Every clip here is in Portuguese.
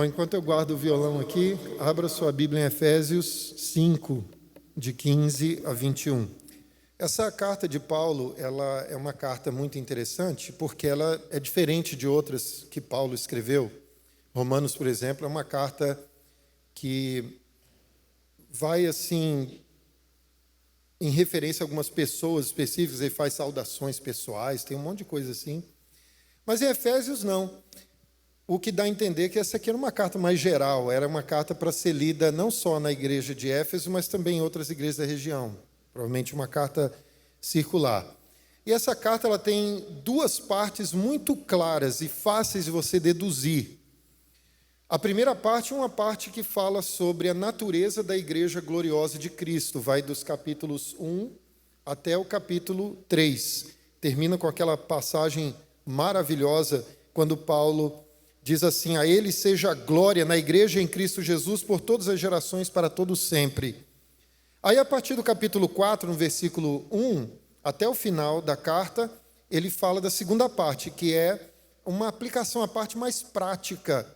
Bom, enquanto eu guardo o violão aqui, abra sua Bíblia em Efésios 5, de 15 a 21. Essa carta de Paulo, ela é uma carta muito interessante, porque ela é diferente de outras que Paulo escreveu. Romanos, por exemplo, é uma carta que vai, assim, em referência a algumas pessoas específicas, ele faz saudações pessoais, tem um monte de coisa assim. Mas em Efésios, não. O que dá a entender que essa aqui era uma carta mais geral, era uma carta para ser lida não só na igreja de Éfeso, mas também em outras igrejas da região. Provavelmente uma carta circular. E essa carta ela tem duas partes muito claras e fáceis de você deduzir. A primeira parte é uma parte que fala sobre a natureza da igreja gloriosa de Cristo. Vai dos capítulos 1 até o capítulo 3. Termina com aquela passagem maravilhosa quando Paulo diz assim: a ele seja a glória na igreja em Cristo Jesus por todas as gerações, para todo sempre. Aí, a partir do capítulo 4, no versículo 1, até o final da carta, ele fala da segunda parte, que é uma aplicação, a parte mais prática.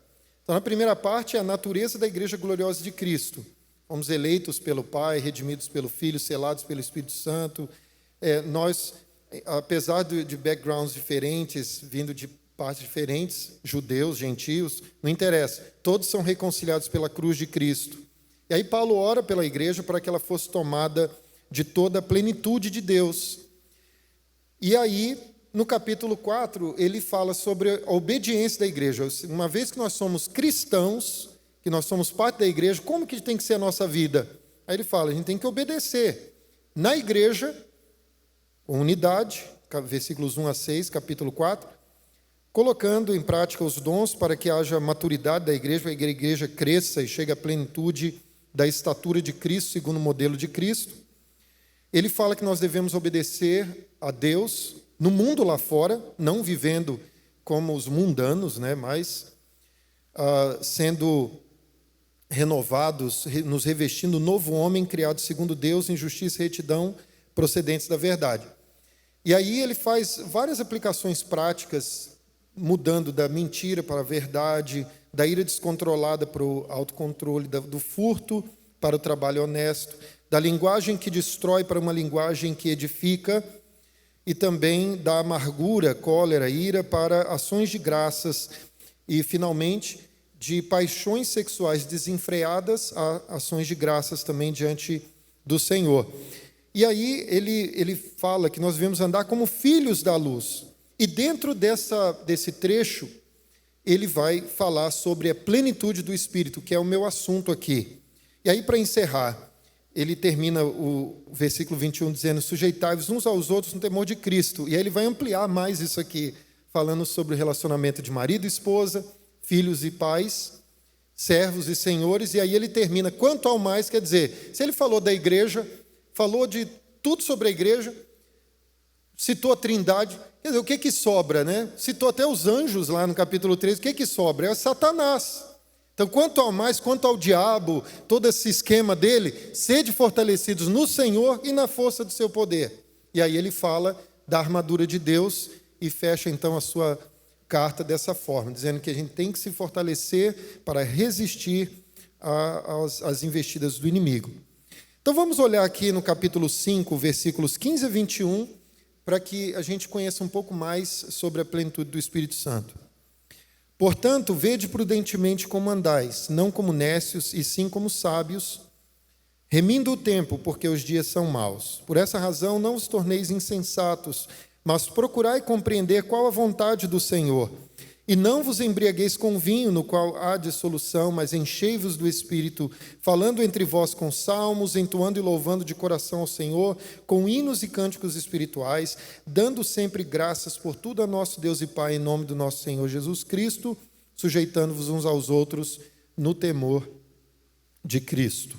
Então, na primeira parte é a natureza da igreja gloriosa de Cristo. Fomos eleitos pelo Pai, redimidos pelo Filho, selados pelo Espírito Santo. Nós, apesar de backgrounds diferentes, vindo de partes diferentes, judeus, gentios, não interessa. Todos são reconciliados pela cruz de Cristo. E aí Paulo ora pela igreja para que ela fosse tomada de toda a plenitude de Deus. E aí, no capítulo 4, ele fala sobre a obediência da igreja. Uma vez que nós somos cristãos, que nós somos parte da igreja, como que tem que ser a nossa vida? Aí ele fala, a gente tem que obedecer na igreja, com unidade, versículos 1 a 6, capítulo 4, colocando em prática os dons para que haja maturidade da igreja, para que a igreja cresça e chegue à plenitude da estatura de Cristo, segundo o modelo de Cristo. Ele fala que nós devemos obedecer a Deus no mundo lá fora, não vivendo como os mundanos, mas sendo renovados, nos revestindo do novo homem criado segundo Deus em justiça e retidão procedentes da verdade. E aí ele faz várias aplicações práticas, mudando da mentira para a verdade, da ira descontrolada para o autocontrole, do furto para o trabalho honesto, da linguagem que destrói para uma linguagem que edifica, e também da amargura, cólera, ira para ações de graças, e finalmente de paixões sexuais desenfreadas a ações de graças também diante do Senhor. E aí ele fala que nós devemos andar como filhos da luz. E dentro desse trecho, ele vai falar sobre a plenitude do Espírito, que é o meu assunto aqui. E aí, para encerrar, ele termina o versículo 21 dizendo: sujeitai-vos uns aos outros no temor de Cristo. E aí ele vai ampliar mais isso aqui, falando sobre o relacionamento de marido e esposa, filhos e pais, servos e senhores. E aí ele termina, quanto ao mais, quer dizer, se ele falou da igreja, falou de tudo sobre a igreja, citou a Trindade, quer dizer, o que sobra, Citou até os anjos lá no capítulo 3, o que sobra? É Satanás. Então, quanto ao mais, quanto ao diabo, todo esse esquema dele, sede fortalecidos no Senhor e na força do seu poder. E aí ele fala da armadura de Deus e fecha então a sua carta dessa forma, dizendo que a gente tem que se fortalecer para resistir às investidas do inimigo. Então vamos olhar aqui no capítulo 5, versículos 15 a 21, para que a gente conheça um pouco mais sobre a plenitude do Espírito Santo. Portanto, vede prudentemente como andais, não como nécios, e sim como sábios, remindo o tempo, porque os dias são maus. Por essa razão, não vos torneis insensatos, mas procurai compreender qual a vontade do Senhor. E não vos embriagueis com vinho, no qual há dissolução, mas enchei-vos do Espírito, falando entre vós com salmos, entoando e louvando de coração ao Senhor, com hinos e cânticos espirituais, dando sempre graças por tudo a nosso Deus e Pai, em nome do nosso Senhor Jesus Cristo, sujeitando-vos uns aos outros no temor de Cristo.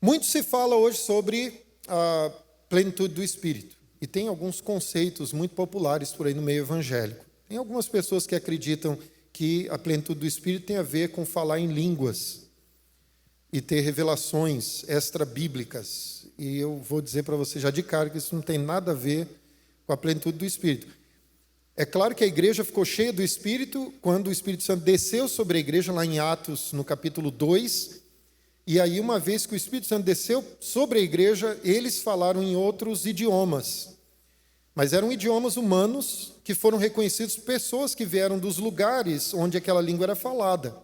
Muito se fala hoje sobre a plenitude do Espírito, e tem alguns conceitos muito populares por aí no meio evangélico. Tem algumas pessoas que acreditam que a plenitude do Espírito tem a ver com falar em línguas e ter revelações extra-bíblicas. E eu vou dizer para você já de cara que isso não tem nada a ver com a plenitude do Espírito. É claro que a igreja ficou cheia do Espírito quando o Espírito Santo desceu sobre a igreja, lá em Atos, no capítulo 2. E aí, uma vez que o Espírito Santo desceu sobre a igreja, eles falaram em outros idiomas. Mas eram idiomas humanos que foram reconhecidos por pessoas que vieram dos lugares onde aquela língua era falada.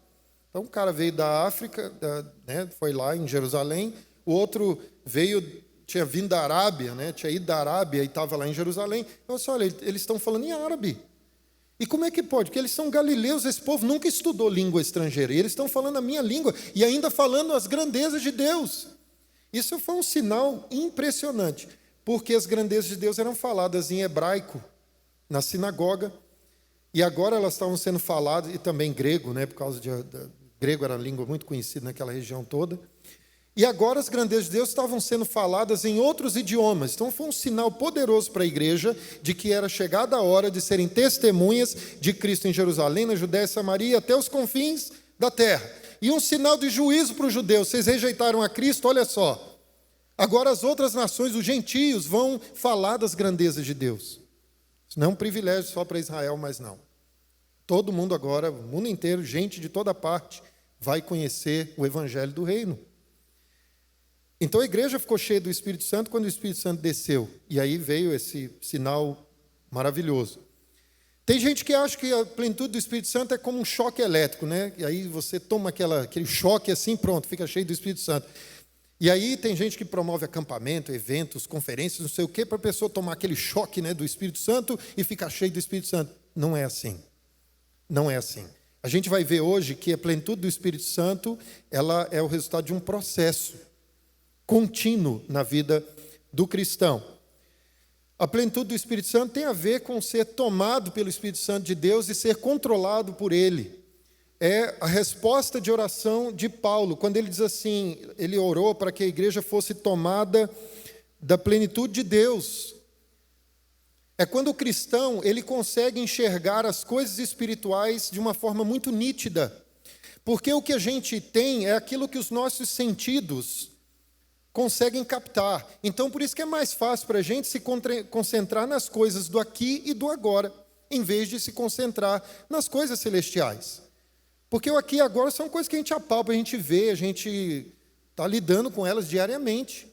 Então, um cara veio da África, foi lá em Jerusalém. O outro tinha vindo da Arábia, tinha ido da Arábia e estava lá em Jerusalém. Eu disse, olha, eles estão falando em árabe. E como é que pode? Porque eles são galileus, esse povo nunca estudou língua estrangeira. E eles estão falando a minha língua e ainda falando as grandezas de Deus. Isso foi um sinal impressionante, porque as grandezas de Deus eram faladas em hebraico, na sinagoga, e agora elas estavam sendo faladas, e também grego, por causa grego era uma língua muito conhecida naquela região toda. E agora as grandezas de Deus estavam sendo faladas em outros idiomas. Então foi um sinal poderoso para a igreja de que era chegada a hora de serem testemunhas de Cristo em Jerusalém, na Judéia e Samaria, até os confins da terra. E um sinal de juízo para os judeus. Vocês rejeitaram a Cristo, olha só. Agora as outras nações, os gentios, vão falar das grandezas de Deus. Isso não é um privilégio só para Israel, mas não. Todo mundo agora, o mundo inteiro, gente de toda parte, vai conhecer o evangelho do reino. Então a igreja ficou cheia do Espírito Santo quando o Espírito Santo desceu. E aí veio esse sinal maravilhoso. Tem gente que acha que a plenitude do Espírito Santo é como um choque elétrico, E aí você toma aquele choque assim, pronto, fica cheio do Espírito Santo. E aí tem gente que promove acampamento, eventos, conferências, não sei o quê, para a pessoa tomar aquele choque do Espírito Santo e ficar cheio do Espírito Santo. Não é assim. Não é assim. A gente vai ver hoje que a plenitude do Espírito Santo, ela é o resultado de um processo contínuo na vida do cristão. A plenitude do Espírito Santo tem a ver com ser tomado pelo Espírito Santo de Deus e ser controlado por Ele. É a resposta de oração de Paulo, quando ele diz assim, ele orou para que a igreja fosse tomada da plenitude de Deus. É quando o cristão, ele consegue enxergar as coisas espirituais de uma forma muito nítida. Porque o que a gente tem é aquilo que os nossos sentidos conseguem captar. Então, por isso que é mais fácil para a gente se concentrar nas coisas do aqui e do agora, em vez de se concentrar nas coisas celestiais. Porque o aqui e agora são coisas que a gente apalpa, a gente vê, a gente está lidando com elas diariamente.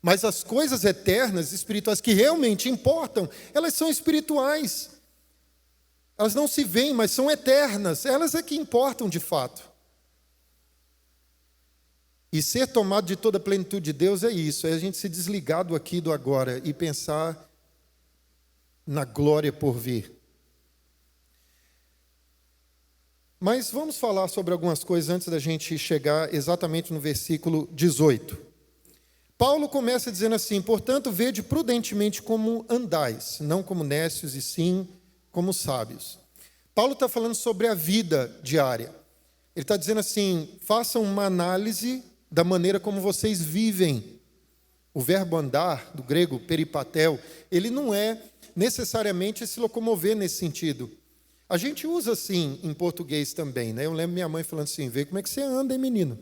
Mas as coisas eternas, espirituais, que realmente importam, elas são espirituais. Elas não se veem, mas são eternas. Elas é que importam de fato. E ser tomado de toda a plenitude de Deus é isso, é a gente se desligar do aqui e do agora e pensar na glória por vir. Mas vamos falar sobre algumas coisas antes da gente chegar exatamente no versículo 18. Paulo começa dizendo assim, portanto, vede prudentemente como andais, não como nécios e sim como sábios. Paulo está falando sobre a vida diária. Ele está dizendo assim, façam uma análise da maneira como vocês vivem. O verbo andar, do grego peripatel, ele não é necessariamente se locomover nesse sentido. A gente usa assim em português também, Eu lembro minha mãe falando assim, vê como é que você anda, hein, menino?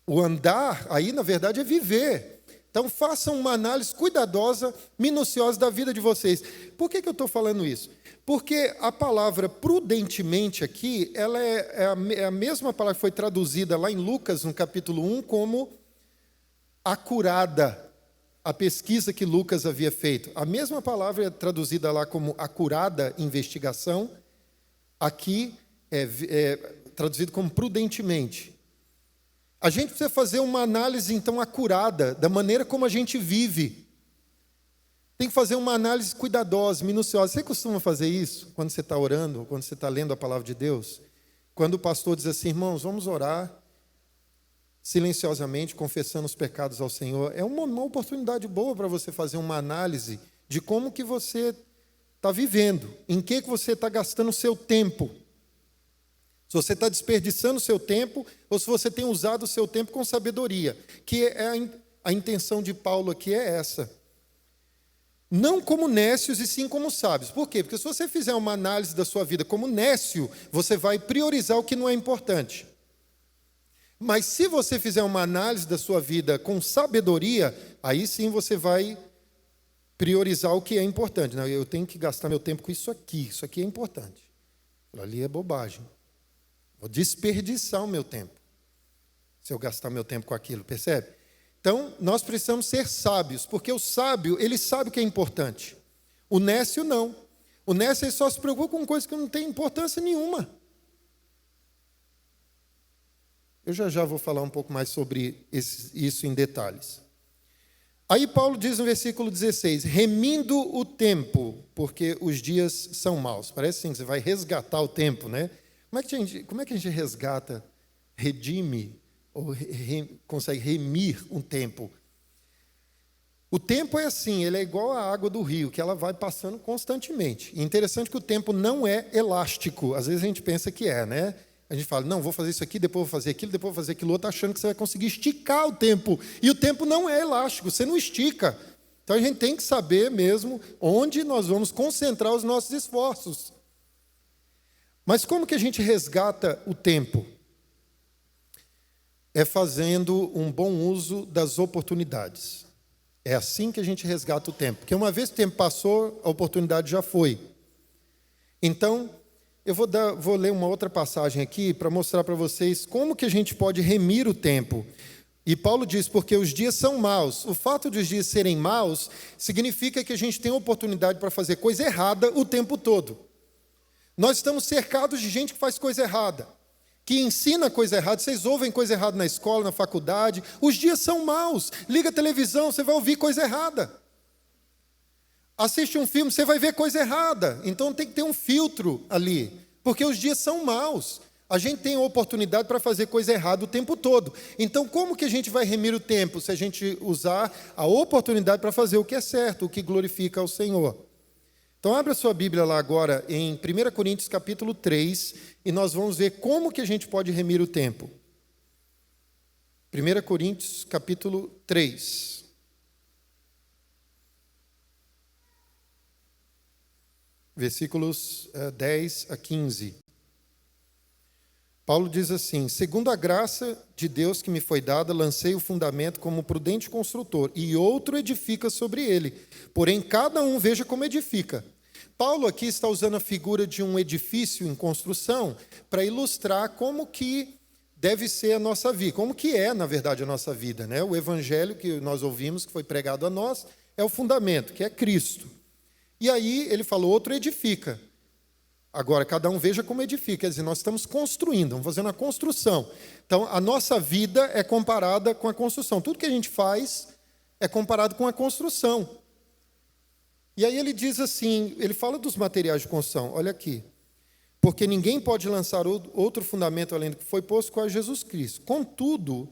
O andar, aí na verdade é viver. Então façam uma análise cuidadosa, minuciosa da vida de vocês. Por que eu estou falando isso? Porque a palavra prudentemente aqui, ela é a mesma palavra que foi traduzida lá em Lucas, no capítulo 1, como acurada, a pesquisa que Lucas havia feito. A mesma palavra é traduzida lá como acurada investigação, aqui é traduzido como prudentemente. A gente precisa fazer uma análise, então, acurada da maneira como a gente vive. Tem que fazer uma análise cuidadosa, minuciosa. Você costuma fazer isso quando você está orando, quando você está lendo a palavra de Deus? Quando o pastor diz assim, irmãos, vamos orar silenciosamente, confessando os pecados ao Senhor. É uma oportunidade boa para você fazer uma análise de como que você está vivendo, em que você está gastando o seu tempo. Se você está desperdiçando o seu tempo ou se você tem usado o seu tempo com sabedoria, que é a intenção de Paulo aqui é essa. Não como nécios e sim como sábios. Por quê? Porque se você fizer uma análise da sua vida como nécio, você vai priorizar o que não é importante. Mas se você fizer uma análise da sua vida com sabedoria, aí sim você vai priorizar o que é importante. Não, eu tenho que gastar meu tempo com isso aqui é importante. Ali é bobagem. Vou desperdiçar o meu tempo se eu gastar meu tempo com aquilo, percebe? Então, nós precisamos ser sábios, porque o sábio, ele sabe o que é importante. O nécio, não. O nécio, ele só se preocupa com coisas que não têm importância nenhuma. Eu já vou falar um pouco mais sobre isso em detalhes. Aí Paulo diz no versículo 16, remindo o tempo, porque os dias são maus. Parece assim, você vai resgatar o tempo, né? Como é que a gente resgata, redime, ou consegue remir um tempo? O tempo é assim, ele é igual à água do rio, que ela vai passando constantemente. E interessante que o tempo não é elástico. Às vezes a gente pensa que é, né? A gente fala, não, vou fazer isso aqui, depois vou fazer aquilo, depois vou fazer aquilo outro, achando que você vai conseguir esticar o tempo. E o tempo não é elástico, você não estica. Então a gente tem que saber mesmo onde nós vamos concentrar os nossos esforços. Mas como que a gente resgata o tempo? É fazendo um bom uso das oportunidades. É assim que a gente resgata o tempo. Porque uma vez que o tempo passou, a oportunidade já foi. Então, eu vou ler uma outra passagem aqui para mostrar para vocês como que a gente pode remir o tempo. E Paulo diz, porque os dias são maus. O fato de os dias serem maus significa que a gente tem oportunidade para fazer coisa errada o tempo todo. Nós estamos cercados de gente que faz coisa errada, que ensina coisa errada. Vocês ouvem coisa errada na escola, na faculdade. Os dias são maus. Liga a televisão, você vai ouvir coisa errada. Assiste um filme, você vai ver coisa errada. Então tem que ter um filtro ali, porque os dias são maus. A gente tem a oportunidade para fazer coisa errada o tempo todo. Então como que a gente vai remir o tempo? Se a gente usar a oportunidade para fazer o que é certo, o que glorifica ao Senhor. Então abra sua Bíblia lá agora em 1 Coríntios capítulo 3, e nós vamos ver como que a gente pode remir o tempo. 1 Coríntios capítulo 3. Versículos 10 a 15. Paulo diz assim, segundo a graça de Deus que me foi dada, lancei o fundamento como prudente construtor, e outro edifica sobre ele. Porém, cada um veja como edifica. Paulo aqui está usando a figura de um edifício em construção para ilustrar como que deve ser a nossa vida, como que é, na verdade, a nossa vida, né? O evangelho que nós ouvimos, que foi pregado a nós, é o fundamento, que é Cristo. E aí ele falou, outro edifica. Agora, cada um veja como edifica. Quer dizer, nós estamos construindo, vamos fazendo a construção. Então, a nossa vida é comparada com a construção. Tudo que a gente faz é comparado com a construção. E aí ele diz assim, ele fala dos materiais de construção. Olha aqui. Porque ninguém pode lançar outro fundamento além do que foi posto, qual é Jesus Cristo. Contudo,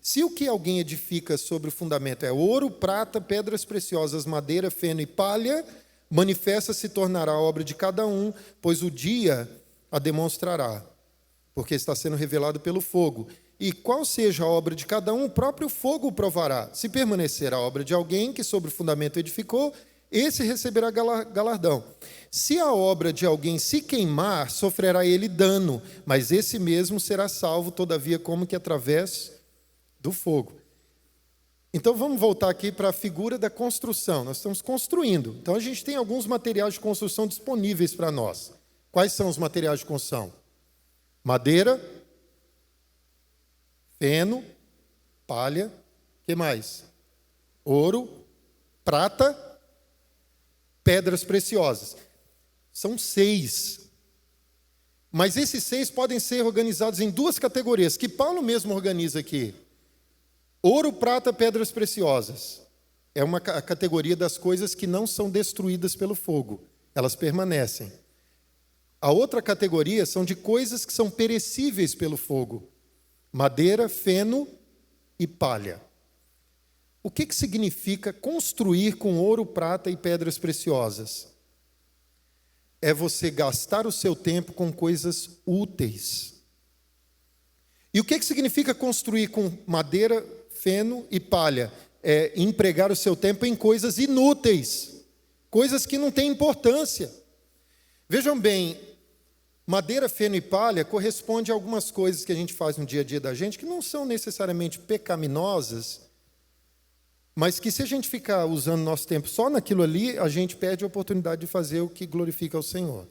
se o que alguém edifica sobre o fundamento é ouro, prata, pedras preciosas, madeira, feno e palha, manifesta se tornará a obra de cada um, pois o dia a demonstrará, porque está sendo revelado pelo fogo. E qual seja a obra de cada um, o próprio fogo o provará. Se permanecer a obra de alguém que sobre o fundamento edificou, esse receberá galardão. Se a obra de alguém se queimar, sofrerá ele dano, mas esse mesmo será salvo, todavia, como que através do fogo. Então vamos voltar aqui para a figura da construção. Nós estamos construindo. Então a gente tem alguns materiais de construção disponíveis para nós. Quais são os materiais de construção? Madeira, feno, palha, o que mais? Ouro, prata, pedras preciosas. São 6. Mas esses 6 podem ser organizados em 2 categorias, que Paulo mesmo organiza aqui. Ouro, prata, pedras preciosas. É uma categoria das coisas que não são destruídas pelo fogo. Elas permanecem. A outra categoria são de coisas que são perecíveis pelo fogo. Madeira, feno e palha. O que significa construir com ouro, prata e pedras preciosas? É você gastar o seu tempo com coisas úteis. E o que significa construir com madeira, feno e palha? É empregar o seu tempo em coisas inúteis, coisas que não têm importância. Vejam bem, madeira, feno e palha corresponde a algumas coisas que a gente faz no dia a dia da gente que não são necessariamente pecaminosas, mas que se a gente ficar usando nosso tempo só naquilo ali, a gente perde a oportunidade de fazer o que glorifica ao Senhor.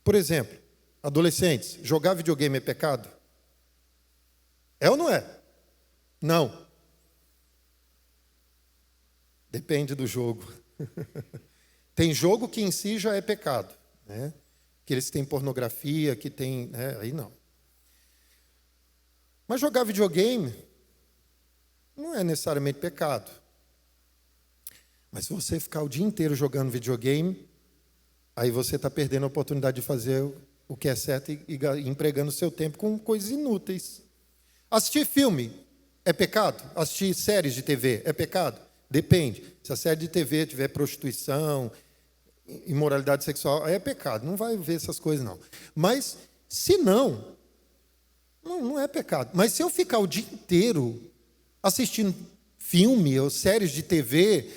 Por exemplo, adolescentes, jogar videogame é pecado? É ou não é? Não. Depende do jogo. Tem jogo que em si já é pecado, né? Que eles têm pornografia, que tem, né? Aí não. Mas jogar videogame não é necessariamente pecado. Mas se você ficar o dia inteiro jogando videogame, aí você está perdendo a oportunidade de fazer o que é certo e empregando o seu tempo com coisas inúteis. Assistir filme é pecado? Assistir séries de TV é pecado? Depende. Se a série de TV tiver prostituição, imoralidade sexual, aí é pecado. Não vai ver essas coisas, não. Mas, se não é pecado. Mas se eu ficar o dia inteiro assistindo filme ou séries de TV,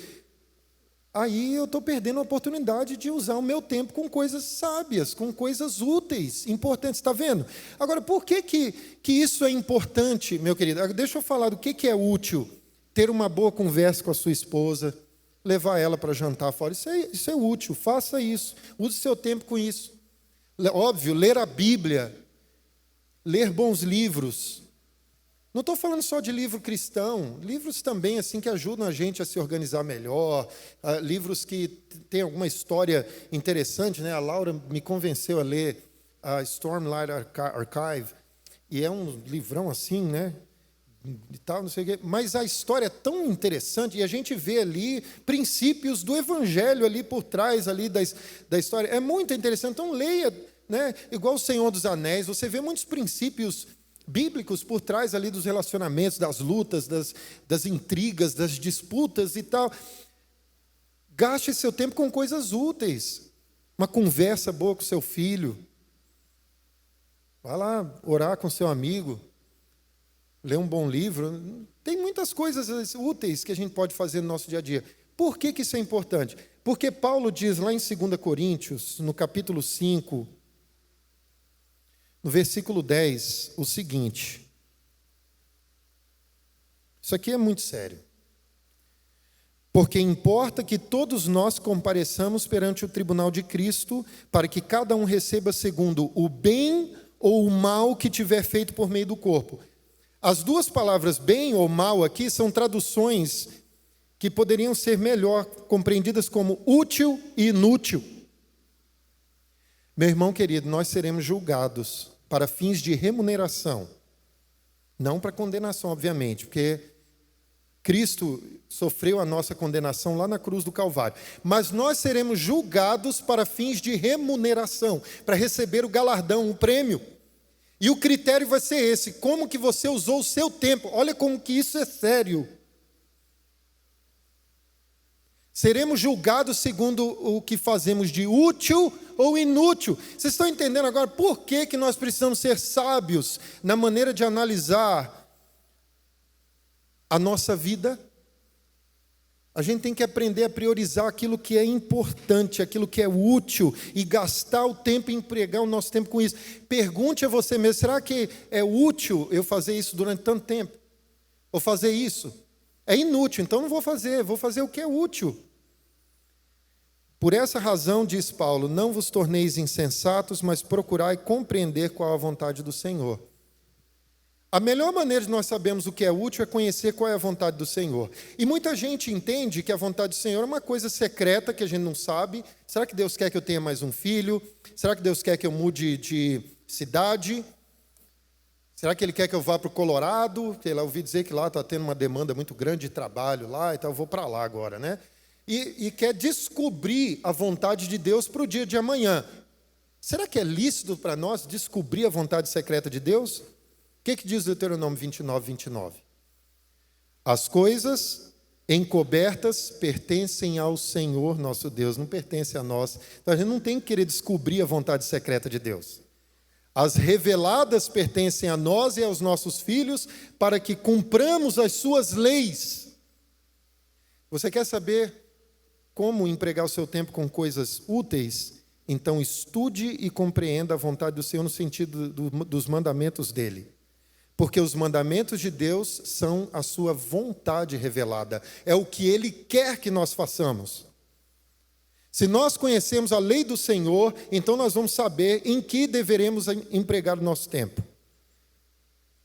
aí eu estou perdendo a oportunidade de usar o meu tempo com coisas sábias, com coisas úteis, importantes. Está vendo? Agora, por que isso é importante, meu querido? Deixa eu falar do que é útil. Ter uma boa conversa com a sua esposa, levar ela para jantar fora. Isso é útil, faça isso. Use seu tempo com isso. Óbvio, ler a Bíblia, ler bons livros. Não estou falando só de livro cristão, livros também assim que ajudam a gente a se organizar melhor, livros que têm alguma história interessante, né? A Laura me convenceu a ler a Stormlight Archive, e é um livrão assim, né? E tal, não sei o quê. Mas a história é tão interessante e a gente vê ali princípios do Evangelho ali por trás ali da história. É muito interessante. Então leia, né? Igual o Senhor dos Anéis, você vê muitos princípios bíblicos por trás ali dos relacionamentos, das lutas, das intrigas, das disputas e tal. Gaste seu tempo com coisas úteis. Uma conversa boa com seu filho. Vá lá orar com seu amigo. Ler um bom livro. Tem muitas coisas úteis que a gente pode fazer no nosso dia a dia. Por que isso é importante? Porque Paulo diz lá em 2 Coríntios, no capítulo 5, no versículo 10, o seguinte. Isso aqui é muito sério. Porque importa que todos nós compareçamos perante o tribunal de Cristo, para que cada um receba segundo o bem ou o mal que tiver feito por meio do corpo. As duas palavras bem ou mal aqui são traduções que poderiam ser melhor compreendidas como útil e inútil. Meu irmão querido, nós seremos julgados para fins de remuneração, não para condenação, obviamente, porque Cristo sofreu a nossa condenação lá na cruz do Calvário. Mas nós seremos julgados para fins de remuneração, para receber o galardão, o prêmio. E o critério vai ser esse, como que você usou o seu tempo. Olha como que isso é sério. Seremos julgados segundo o que fazemos de útil ou inútil. Vocês estão entendendo agora por que nós precisamos ser sábios na maneira de analisar a nossa vida? A gente tem que aprender a priorizar aquilo que é importante, aquilo que é útil, e gastar o tempo e empregar o nosso tempo com isso. Pergunte a você mesmo, será que é útil eu fazer isso durante tanto tempo? Ou fazer isso? É inútil, então não vou fazer o que é útil. Por essa razão, diz Paulo, não vos torneis insensatos, mas procurai compreender qual a vontade do Senhor. A melhor maneira de nós sabermos o que é útil é conhecer qual é a vontade do Senhor. E muita gente entende que a vontade do Senhor é uma coisa secreta que a gente não sabe. Será que Deus quer que eu tenha mais um filho? Será que Deus quer que eu mude de cidade? Será que Ele quer que eu vá para o Colorado? Porque eu ouvi dizer que lá está tendo uma demanda muito grande de trabalho lá, então eu vou para lá agora, né? E quer descobrir a vontade de Deus para o dia de amanhã. Será que é lícito para nós descobrir a vontade secreta de Deus? O que diz Deuteronômio 29, 29? As coisas encobertas pertencem ao Senhor nosso Deus, não pertencem a nós. Então a gente não tem que querer descobrir a vontade secreta de Deus. As reveladas pertencem a nós e aos nossos filhos, para que cumpramos as suas leis. Você quer saber como empregar o seu tempo com coisas úteis? Então estude e compreenda a vontade do Senhor no sentido dos mandamentos dele. Porque os mandamentos de Deus são a sua vontade revelada. É o que Ele quer que nós façamos. Se nós conhecemos a lei do Senhor, então nós vamos saber em que deveremos empregar o nosso tempo.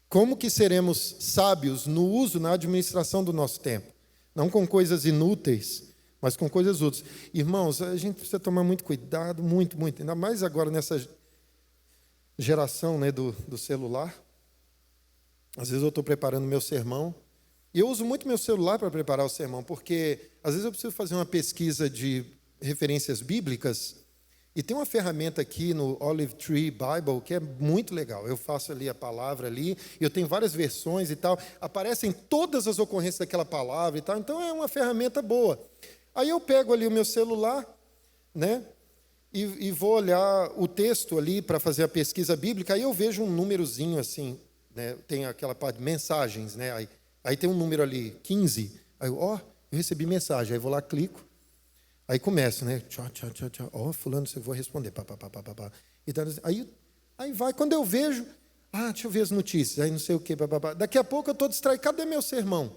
Como que seremos sábios no uso, na administração do nosso tempo. Não com coisas inúteis, mas com coisas úteis. Irmãos, a gente precisa tomar muito cuidado, muito, ainda mais agora nessa geração, né, do celular. Às vezes eu estou preparando meu sermão, e eu uso muito meu celular para preparar o sermão, porque às vezes eu preciso fazer uma pesquisa de referências bíblicas, e tem uma ferramenta aqui no Olive Tree Bible que é muito legal. Eu faço ali a palavra ali, e eu tenho várias versões e tal, aparecem todas as ocorrências daquela palavra e tal, então é uma ferramenta boa. Aí eu pego ali o meu celular, né, e vou olhar o texto ali para fazer a pesquisa bíblica, aí eu vejo um númerozinho assim, né, tem aquela parte de mensagens, né, aí tem um número ali, 15, aí eu recebi mensagem, aí vou lá, clico, aí começa, né, fulano, eu vou responder, então, aí vai, quando eu vejo, deixa eu ver as notícias, aí não sei o que, daqui a pouco eu estou distraído, cadê meu sermão?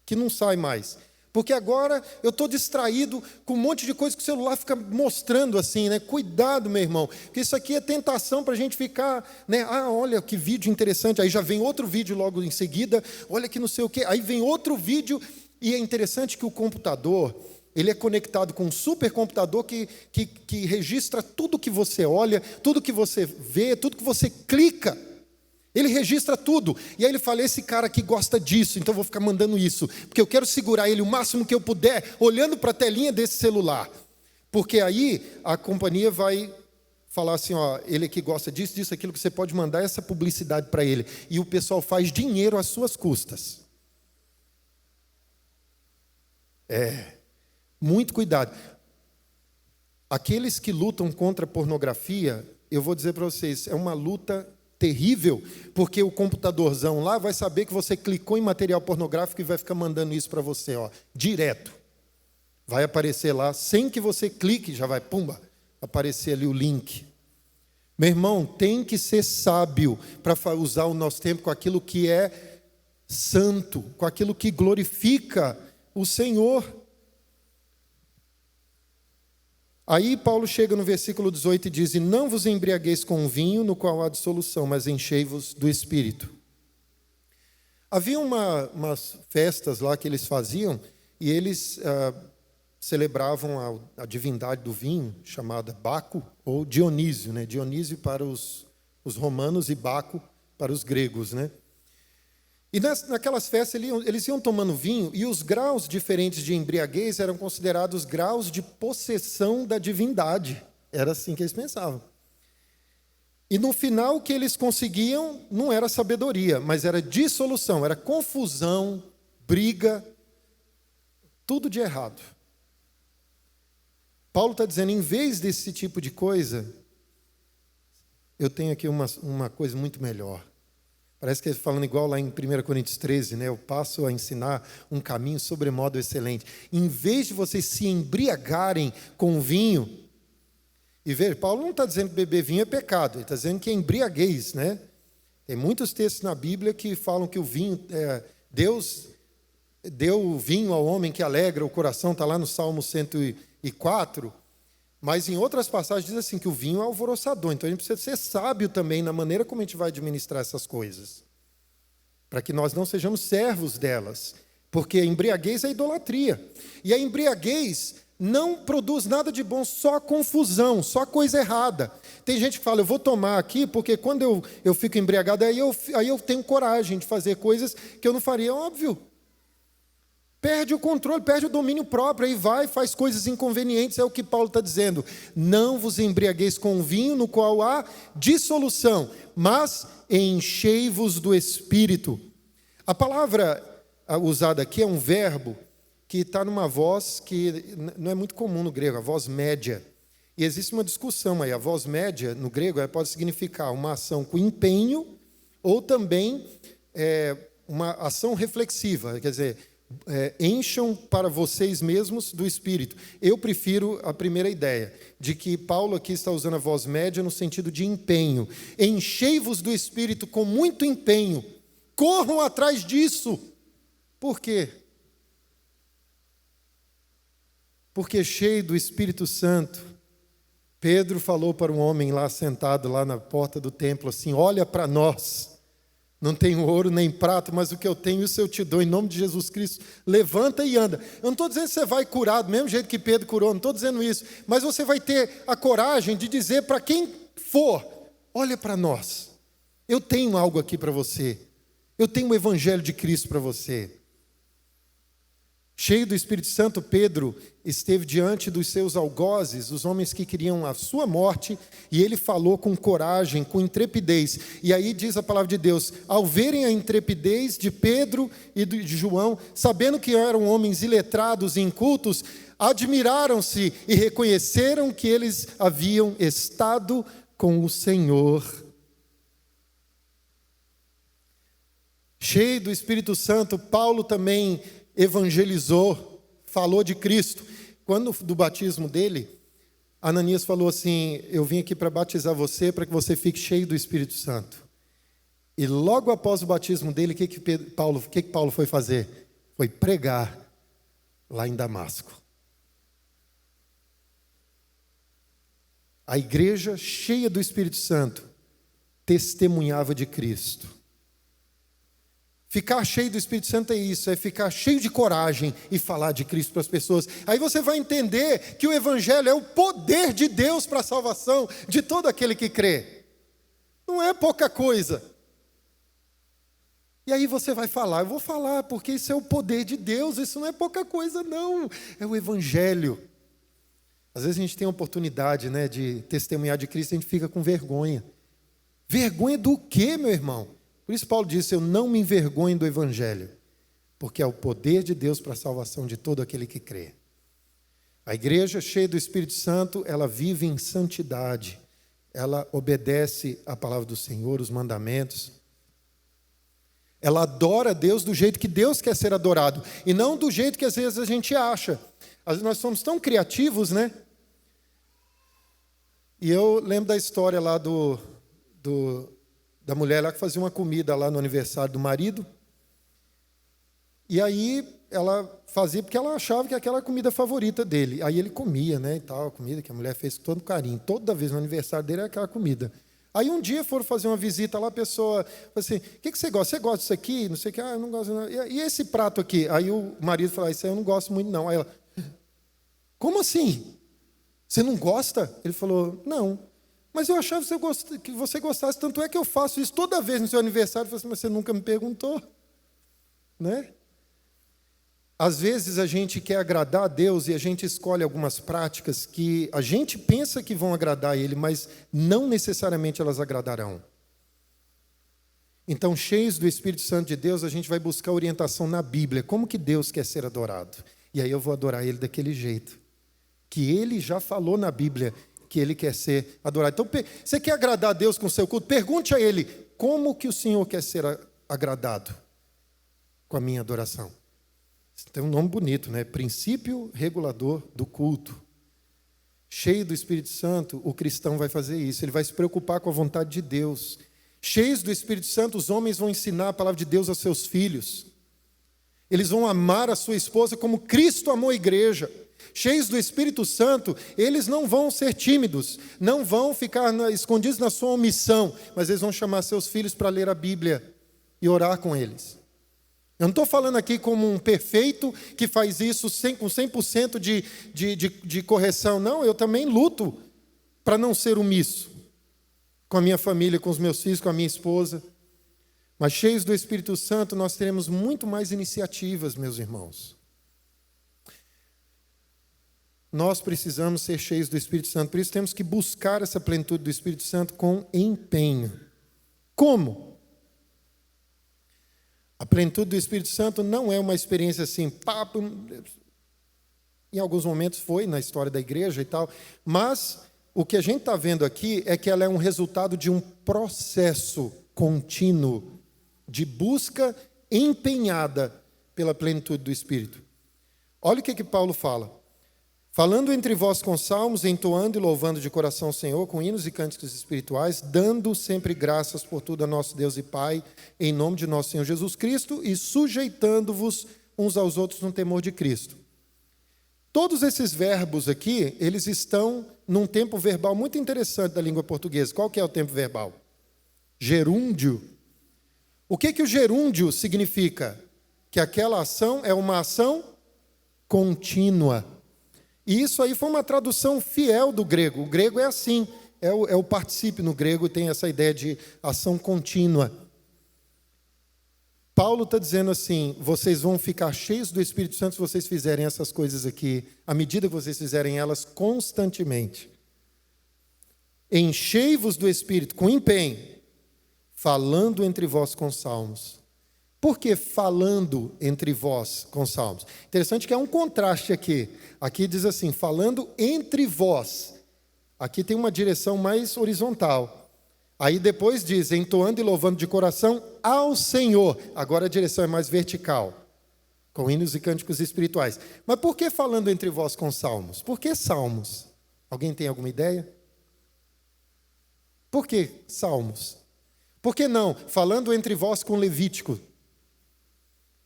Que não sai mais. Porque agora eu estou distraído com um monte de coisa que o celular fica mostrando assim, né? Cuidado, meu irmão, porque isso aqui é tentação para a gente ficar, né? Olha que vídeo interessante, aí já vem outro vídeo logo em seguida, olha que não sei o quê, aí vem outro vídeo, e é interessante que o computador, ele é conectado com um supercomputador que registra tudo que você olha, tudo que você vê, tudo que você clica. Ele registra tudo, e aí ele fala, esse cara aqui gosta disso, então eu vou ficar mandando isso, porque eu quero segurar ele o máximo que eu puder, olhando para a telinha desse celular, porque aí a companhia vai falar assim, ele aqui gosta disso, disso, aquilo, que você pode mandar essa publicidade para ele, e o pessoal faz dinheiro às suas custas. Muito cuidado. Aqueles que lutam contra a pornografia, eu vou dizer para vocês, é uma luta terrível, porque o computadorzão lá vai saber que você clicou em material pornográfico e vai ficar mandando isso para você, direto. Vai aparecer lá, sem que você clique, já vai, aparecer ali o link. Meu irmão, tem que ser sábio para usar o nosso tempo com aquilo que é santo, com aquilo que glorifica o Senhor. Aí Paulo chega no versículo 18 e diz, e não vos embriagueis com vinho, no qual há dissolução, mas enchei-vos do Espírito. Havia umas festas lá que eles faziam, e eles celebravam a divindade do vinho, chamada Baco, ou Dionísio, né? Dionísio para os romanos e Baco para os gregos, né? E naquelas festas eles iam tomando vinho, e os graus diferentes de embriaguez eram considerados graus de possessão da divindade. Era assim que eles pensavam. E no final o que eles conseguiam não era sabedoria, mas era dissolução, era confusão, briga, tudo de errado. Paulo está dizendo, em vez desse tipo de coisa, eu tenho aqui uma coisa muito melhor. Parece que ele falando igual lá em 1 Coríntios 13, né? Eu passo a ensinar um caminho sobremodo excelente. Em vez de vocês se embriagarem com vinho, e ver, Paulo não está dizendo que beber vinho é pecado, ele está dizendo que é embriaguez, né? Tem muitos textos na Bíblia que falam que o vinho, Deus deu o vinho ao homem que alegra o coração, está lá no Salmo 104, mas em outras passagens diz assim que o vinho é alvoroçador, então a gente precisa ser sábio também na maneira como a gente vai administrar essas coisas, para que nós não sejamos servos delas, porque a embriaguez é idolatria, e a embriaguez não produz nada de bom, só confusão, só coisa errada. Tem gente que fala, eu vou tomar aqui, porque quando eu fico embriagado, aí eu tenho coragem de fazer coisas que eu não faria, óbvio. Perde o controle, perde o domínio próprio, aí faz coisas inconvenientes, é o que Paulo está dizendo. Não vos embriagueis com vinho, no qual há dissolução, mas enchei-vos do Espírito. A palavra usada aqui é um verbo que está numa voz que não é muito comum no grego, a voz média. E existe uma discussão aí, a voz média no grego pode significar uma ação com empenho, ou também uma ação reflexiva, quer dizer, encham para vocês mesmos do Espírito. Eu prefiro a primeira ideia, de que Paulo aqui está usando a voz média no sentido de empenho. Enchei-vos do Espírito com muito empenho. corram atrás disso. Por quê? Porque cheio do Espírito Santo, Pedro falou para um homem lá sentado lá na porta do templo assim: olha para nós, não tenho ouro nem prata, mas o que eu tenho, isso eu te dou, em nome de Jesus Cristo, levanta e anda. Eu não estou dizendo que você vai curar do mesmo jeito que Pedro curou, não estou dizendo isso, mas você vai ter a coragem de dizer para quem for: olha para nós, eu tenho algo aqui para você, eu tenho o Evangelho de Cristo para você. Cheio do Espírito Santo, Pedro esteve diante dos seus algozes, os homens que queriam a sua morte, e ele falou com coragem, com intrepidez. E aí diz a palavra de Deus: ao verem a intrepidez de Pedro e de João, sabendo que eram homens iletrados e incultos, admiraram-se e reconheceram que eles haviam estado com o Senhor. Cheio do Espírito Santo, Paulo também evangelizou, falou de Cristo. Quando do batismo dele, Ananias falou assim: eu vim aqui para batizar você, para que você fique cheio do Espírito Santo. E logo após o batismo dele, o que Paulo foi fazer? Foi pregar lá em Damasco. A igreja cheia do Espírito Santo testemunhava de Cristo. Ficar cheio do Espírito Santo é isso, é ficar cheio de coragem e falar de Cristo para as pessoas. Aí você vai entender que o Evangelho é o poder de Deus para a salvação de todo aquele que crê. Não é pouca coisa. E aí você vai falar: eu vou falar porque isso é o poder de Deus, isso não é pouca coisa não, é o Evangelho. Às vezes a gente tem a oportunidade, né, de testemunhar de Cristo e a gente fica com vergonha. Vergonha do quê, meu irmão? Por isso Paulo disse: eu não me envergonho do Evangelho, porque é o poder de Deus para a salvação de todo aquele que crê. A igreja cheia do Espírito Santo, ela vive em santidade, ela obedece à palavra do Senhor, os mandamentos. Ela adora a Deus do jeito que Deus quer ser adorado, e não do jeito que às vezes a gente acha. Às vezes nós somos tão criativos, né? E eu lembro da história lá da mulher lá que fazia uma comida lá no aniversário do marido. E aí ela fazia porque ela achava que aquela era a comida favorita dele. Aí ele comia, né, e tal, a comida que a mulher fez com todo carinho. Toda vez no aniversário dele era aquela comida. Aí um dia foram fazer uma visita lá, a pessoa falou assim: o que você gosta? Você gosta disso aqui? Não sei o que. Ah, eu não gosto não. E esse prato aqui? Aí o marido falou: isso aí eu não gosto muito não. Aí ela: como assim? Você não gosta? Ele falou: não. Mas eu achava que você gostasse, tanto é que eu faço isso toda vez no seu aniversário. Eu falei assim: mas você nunca me perguntou, né? Às vezes a gente quer agradar a Deus e a gente escolhe algumas práticas que a gente pensa que vão agradar a Ele, mas não necessariamente elas agradarão. Então, cheios do Espírito Santo de Deus, a gente vai buscar orientação na Bíblia. Como que Deus quer ser adorado? E aí eu vou adorar Ele daquele jeito que Ele já falou na Bíblia que Ele quer ser adorado. Então, você quer agradar a Deus com o seu culto? Pergunte a Ele: como que o Senhor quer ser agradado com a minha adoração? Isso tem um nome bonito, né? Princípio regulador do culto. Cheio do Espírito Santo, o cristão vai fazer isso. Ele vai se preocupar com a vontade de Deus. Cheios do Espírito Santo, os homens vão ensinar a palavra de Deus aos seus filhos. Eles vão amar a sua esposa como Cristo amou a igreja. Cheios do Espírito Santo, eles não vão ser tímidos, não vão ficar escondidos na sua omissão, mas eles vão chamar seus filhos para ler a Bíblia e orar com eles. Eu não estou falando aqui como um perfeito que faz isso com 100% de correção. Não, eu também luto para não ser omisso com a minha família, com os meus filhos, com a minha esposa. Mas cheios do Espírito Santo, nós teremos muito mais iniciativas, meus irmãos. Nós precisamos ser cheios do Espírito Santo, por isso temos que buscar essa plenitude do Espírito Santo com empenho. Como? A plenitude do Espírito Santo não é uma experiência assim, papo. Em alguns momentos foi na história da igreja e tal, mas o que a gente está vendo aqui é que ela é um resultado de um processo contínuo de busca empenhada pela plenitude do Espírito. Olha o que Paulo fala. falando entre vós com salmos, entoando e louvando de coração o Senhor, com hinos e cânticos espirituais, dando sempre graças por tudo a nosso Deus e Pai, em nome de nosso Senhor Jesus Cristo, e sujeitando-vos uns aos outros no temor de Cristo. Todos esses verbos aqui, eles estão num tempo verbal muito interessante da língua portuguesa. Qual que é o tempo verbal? Gerúndio. O que o gerúndio significa? Que aquela ação é uma ação contínua. E isso aí foi uma tradução fiel do grego. O grego é assim, é o particípio no grego, tem essa ideia de ação contínua. Paulo está dizendo assim, vocês vão ficar cheios do Espírito Santo se vocês fizerem essas coisas aqui, à medida que vocês fizerem elas constantemente. Enchei-vos do Espírito com empenho, falando entre vós com salmos. Por que falando entre vós com salmos? Interessante que há um contraste aqui. Aqui diz assim, falando entre vós. Aqui tem uma direção mais horizontal. Aí depois diz, entoando e louvando de coração ao Senhor. Agora a direção é mais vertical, com hinos e cânticos espirituais. Mas por que falando entre vós com salmos? Por que salmos? Alguém tem alguma ideia? Por que salmos? Por que não falando entre vós com Levítico?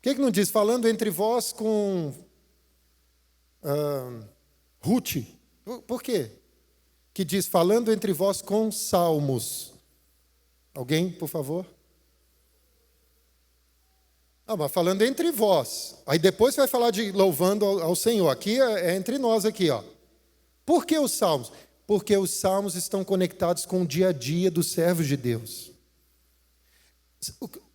Por que não diz falando entre vós com Ruth? Por quê? Que diz falando entre vós com salmos. Alguém, por favor? Mas falando entre vós. Aí depois vai falar de louvando ao Senhor. Aqui é entre nós aqui, ó. Por que os salmos? Porque os salmos estão conectados com o dia a dia dos servos de Deus.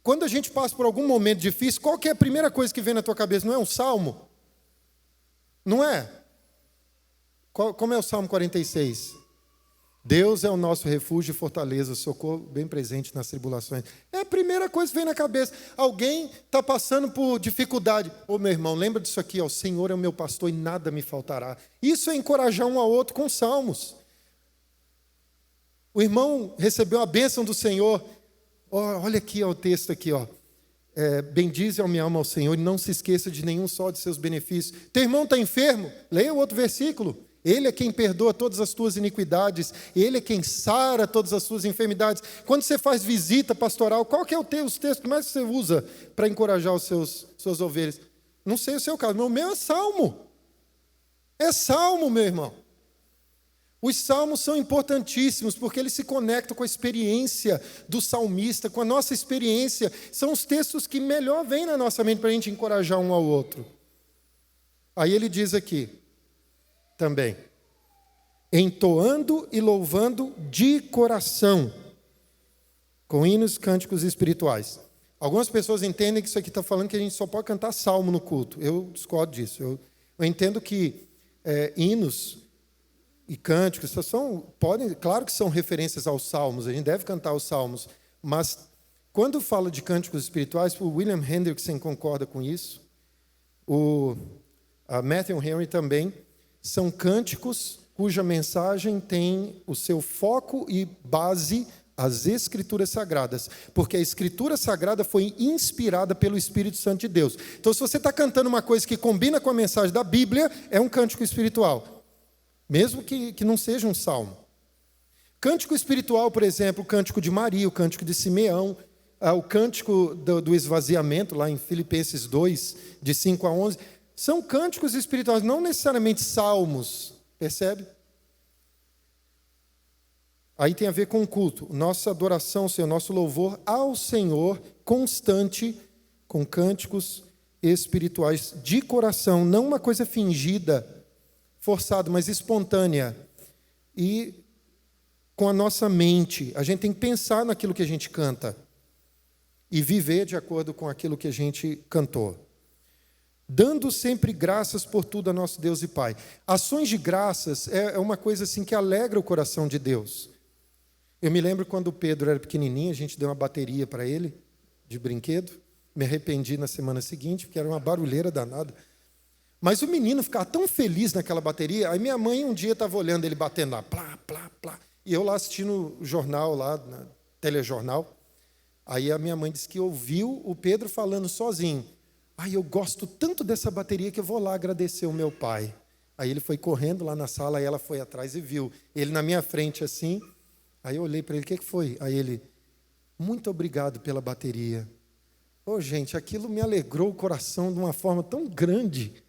Quando a gente passa por algum momento difícil, qual que é a primeira coisa que vem na tua cabeça? Não é um salmo? Não é? Como é o Salmo 46? Deus é o nosso refúgio e fortaleza, socorro bem presente nas tribulações. É a primeira coisa que vem na cabeça. Alguém está passando por dificuldade. Meu irmão, lembra disso aqui, ó, o Senhor é o meu pastor e nada me faltará. Isso é encorajar um ao outro com salmos. O irmão recebeu a bênção do Senhor. Olha aqui ó, o texto aqui, ó. Bendize a minha alma ao Senhor e não se esqueça de nenhum só de seus benefícios. Teu irmão está enfermo? Leia o outro versículo. Ele é quem perdoa todas as tuas iniquidades. Ele é quem sara todas as tuas enfermidades. Quando você faz visita pastoral, qual que é os textos que mais você usa para encorajar os suas ovelhas? Não sei o seu caso, mas o meu é salmo. É salmo, meu irmão. Os salmos são importantíssimos porque eles se conectam com a experiência do salmista, com a nossa experiência. São os textos que melhor vêm na nossa mente para a gente encorajar um ao outro. Aí ele diz aqui, também, entoando e louvando de coração, com hinos, cânticos espirituais. Algumas pessoas entendem que isso aqui está falando que a gente só pode cantar salmo no culto. Eu discordo disso. Eu entendo que hinos e cânticos claro que são referências aos salmos, a gente deve cantar os salmos, mas quando fala de cânticos espirituais, o William Hendrickson concorda com isso, a Matthew Henry também, são cânticos cuja mensagem tem o seu foco e base as Escrituras Sagradas, porque a Escritura Sagrada foi inspirada pelo Espírito Santo de Deus. Então, se você está cantando uma coisa que combina com a mensagem da Bíblia, é um cântico espiritual, mesmo que não seja um salmo. Cântico espiritual, por exemplo, o cântico de Maria, o cântico de Simeão, o cântico do esvaziamento, lá em Filipenses 2, de 5 a 11, são cânticos espirituais, não necessariamente salmos, percebe? Aí tem a ver com o culto, nossa adoração, o nosso louvor ao Senhor constante, com cânticos espirituais de coração, não uma coisa fingida, forçada, mas espontânea. E com a nossa mente, a gente tem que pensar naquilo que a gente canta e viver de acordo com aquilo que a gente cantou. Dando sempre graças por tudo a nosso Deus e Pai. Ações de graças é uma coisa assim que alegra o coração de Deus. Eu me lembro quando o Pedro era pequenininho, a gente deu uma bateria para ele, de brinquedo. Me arrependi na semana seguinte, porque era uma barulheira danada. Mas o menino ficava tão feliz naquela bateria. Aí minha mãe um dia estava olhando ele batendo lá, plá, plá, plá. E eu lá assistindo o jornal, lá, no telejornal. Aí a minha mãe disse que ouviu o Pedro falando sozinho. Eu gosto tanto dessa bateria que eu vou lá agradecer o meu pai. Aí ele foi correndo lá na sala, aí ela foi atrás e viu. Ele na minha frente assim, aí eu olhei para ele, o que foi? Aí ele, muito obrigado pela bateria. Ô, gente, aquilo me alegrou o coração de uma forma tão grande.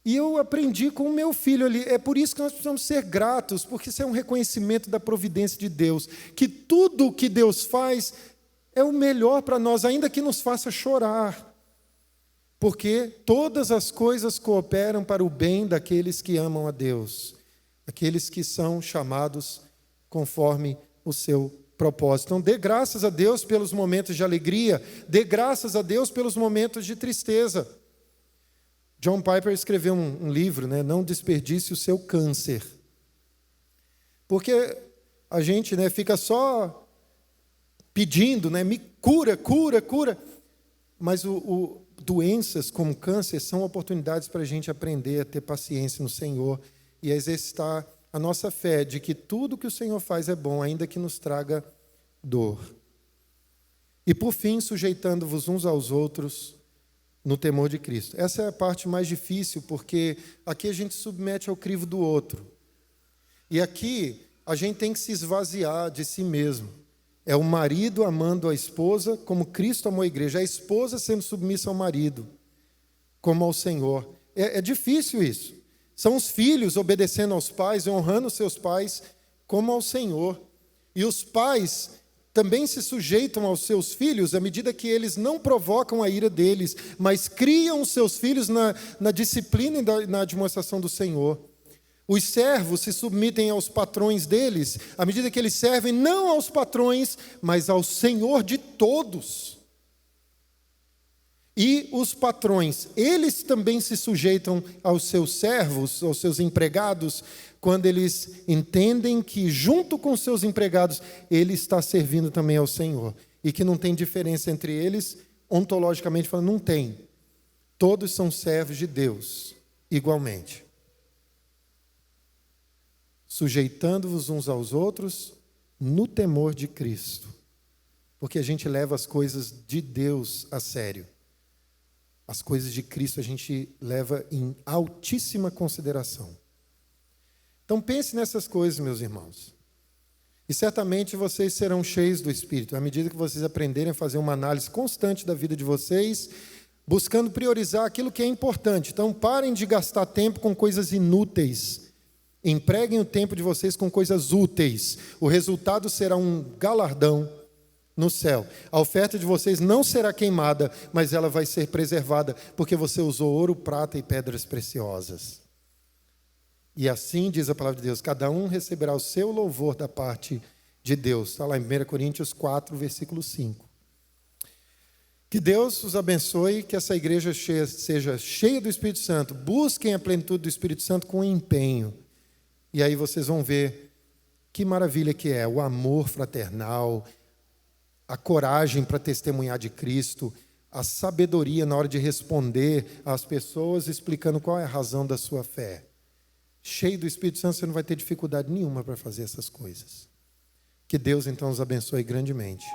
E eu aprendi com o meu filho ali, é por isso que nós precisamos ser gratos, porque isso é um reconhecimento da providência de Deus, que tudo o que Deus faz é o melhor para nós, ainda que nos faça chorar. Porque todas as coisas cooperam para o bem daqueles que amam a Deus, aqueles que são chamados conforme o seu propósito. Então, dê graças a Deus pelos momentos de alegria, dê graças a Deus pelos momentos de tristeza. John Piper escreveu um livro, né? Não desperdice o seu câncer. Porque a gente, né, fica só pedindo, né, me cura, cura, cura. Mas doenças como câncer são oportunidades para a gente aprender a ter paciência no Senhor e a exercitar a nossa fé de que tudo que o Senhor faz é bom, ainda que nos traga dor. E por fim, sujeitando-vos uns aos outros no temor de Cristo. Essa é a parte mais difícil, porque aqui a gente submete ao crivo do outro. E aqui a gente tem que se esvaziar de si mesmo. É o marido amando a esposa como Cristo amou a igreja. A esposa sendo submissa ao marido, como ao Senhor. É difícil isso. São os filhos obedecendo aos pais, honrando seus pais como ao Senhor. E os pais também se sujeitam aos seus filhos à medida que eles não provocam a ira deles, mas criam os seus filhos na disciplina e na demonstração do Senhor. Os servos se submetem aos patrões deles, à medida que eles servem não aos patrões, mas ao Senhor de todos. E os patrões, eles também se sujeitam aos seus servos, aos seus empregados, quando eles entendem que junto com seus empregados, ele está servindo também ao Senhor. E que não tem diferença entre eles, ontologicamente falando, não tem. Todos são servos de Deus, igualmente. Sujeitando-vos uns aos outros no temor de Cristo. Porque a gente leva as coisas de Deus a sério. As coisas de Cristo a gente leva em altíssima consideração. Então pense nessas coisas, meus irmãos. E certamente vocês serão cheios do Espírito, à medida que vocês aprenderem a fazer uma análise constante da vida de vocês, buscando priorizar aquilo que é importante. Então parem de gastar tempo com coisas inúteis. Empreguem o tempo de vocês com coisas úteis. O resultado será um galardão no céu. A oferta de vocês não será queimada, mas ela vai ser preservada, porque você usou ouro, prata e pedras preciosas. E assim diz a palavra de Deus, cada um receberá o seu louvor da parte de Deus. Está lá em 1 Coríntios 4, versículo 5. Que Deus os abençoe, que essa igreja seja cheia do Espírito Santo. Busquem a plenitude do Espírito Santo com empenho. E aí vocês vão ver que maravilha que é o amor fraternal, a coragem para testemunhar de Cristo, a sabedoria na hora de responder às pessoas, explicando qual é a razão da sua fé. Cheio do Espírito Santo, você não vai ter dificuldade nenhuma para fazer essas coisas. Que Deus, então, os abençoe grandemente.